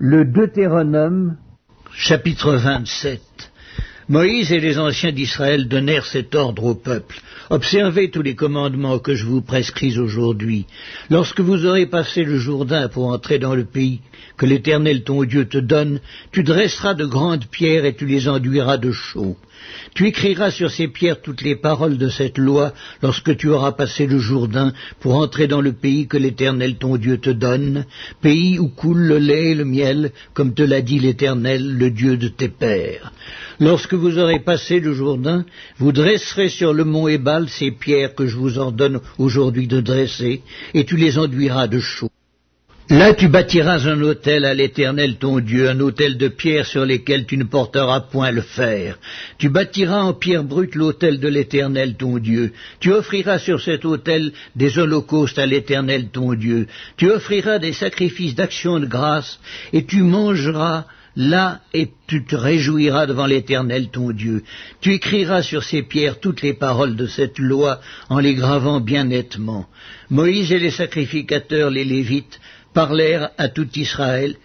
Le Deutéronome, chapitre 27. Moïse et les anciens d'Israël donnèrent cet ordre au peuple. Observez tous les commandements que je vous prescris aujourd'hui. Lorsque vous aurez passé le Jourdain pour entrer dans le pays que l'Éternel ton Dieu te donne, tu dresseras de grandes pierres et tu les enduiras de chaux. Tu écriras sur ces pierres toutes les paroles de cette loi lorsque tu auras passé le Jourdain pour entrer dans le pays que l'Éternel ton Dieu te donne, pays où coule le lait et le miel, comme te l'a dit l'Éternel, le Dieu de tes pères. Lorsque vous aurez passé le Jourdain, vous dresserez sur le mont Ébal ces pierres que je vous ordonne aujourd'hui de dresser, et tu les enduiras de chaux. Là tu bâtiras un autel à l'Éternel ton Dieu, un autel de pierres sur lesquelles tu ne porteras point le fer. Tu bâtiras en pierre brute l'autel de l'Éternel ton Dieu. Tu offriras sur cet autel des holocaustes à l'Éternel ton Dieu. Tu offriras des sacrifices d'action de grâce, et tu mangeras là, et tu te réjouiras devant l'Éternel ton Dieu. Tu écriras sur ces pierres toutes les paroles de cette loi, en les gravant bien nettement. Moïse et les sacrificateurs, les Lévites, parlèrent à tout Israël,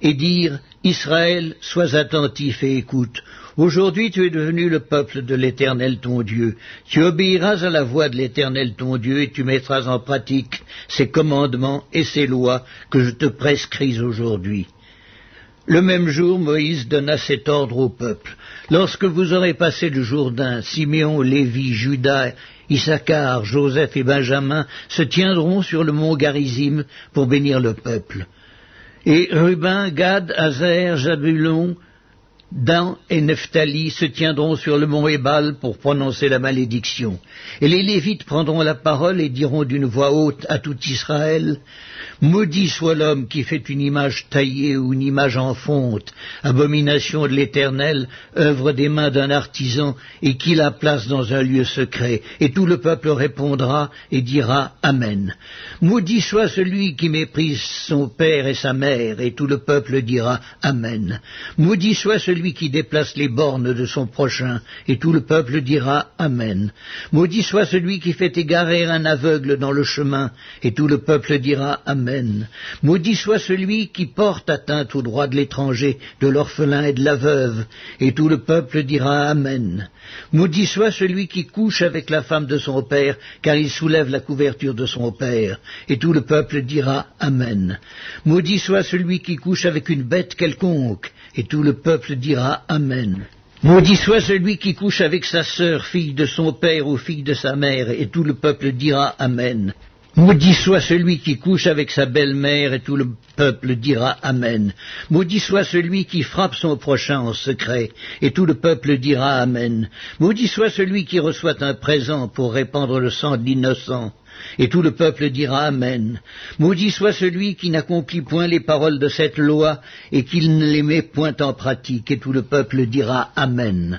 et dirent, Israël, sois attentif et écoute. Aujourd'hui tu es devenu le peuple de l'Éternel ton Dieu. Tu obéiras à la voix de l'Éternel ton Dieu, et tu mettras en pratique ses commandements et ses lois que je te prescris aujourd'hui. Le même jour, Moïse donna cet ordre au peuple. Lorsque vous aurez passé le Jourdain, Siméon, Lévi, Juda, Issachar, Joseph et Benjamin se tiendront sur le mont Garizim pour bénir le peuple. Et Ruben, Gad, Aser, Zabulon, Dan et Nephtali se tiendront sur le mont Ébal pour prononcer la malédiction. Et les Lévites prendront la parole et diront d'une voix haute à tout Israël, maudit soit l'homme qui fait une image taillée ou une image en fonte, abomination de l'Éternel, œuvre des mains d'un artisan, et qui la place dans un lieu secret. Et tout le peuple répondra et dira Amen. Maudit soit celui qui méprise son père et sa mère, et tout le peuple dira Amen. Maudit soit celui qui déplace les bornes de son prochain, et tout le peuple dira Amen. Maudit soit celui qui fait égarer un aveugle dans le chemin, et tout le peuple dira Amen. Maudit soit celui qui porte atteinte aux droits de l'étranger, de l'orphelin et de la veuve, et tout le peuple dira Amen. Maudit soit celui qui couche avec la femme de son père, car il soulève la couverture de son père, et tout le peuple dira Amen. Maudit soit celui qui couche avec une bête quelconque, et tout le peuple dira Amen. Maudit soit celui qui couche avec sa sœur, fille de son père ou fille de sa mère, et tout le peuple dira Amen. Maudit soit celui qui couche avec sa belle-mère, et tout le peuple dira Amen. Maudit soit celui qui frappe son prochain en secret, et tout le peuple dira Amen. Maudit soit celui qui reçoit un présent pour répandre le sang de l'innocent, et tout le peuple dira Amen. Maudit soit celui qui n'accomplit point les paroles de cette loi, et qui ne les met point en pratique, et tout le peuple dira Amen.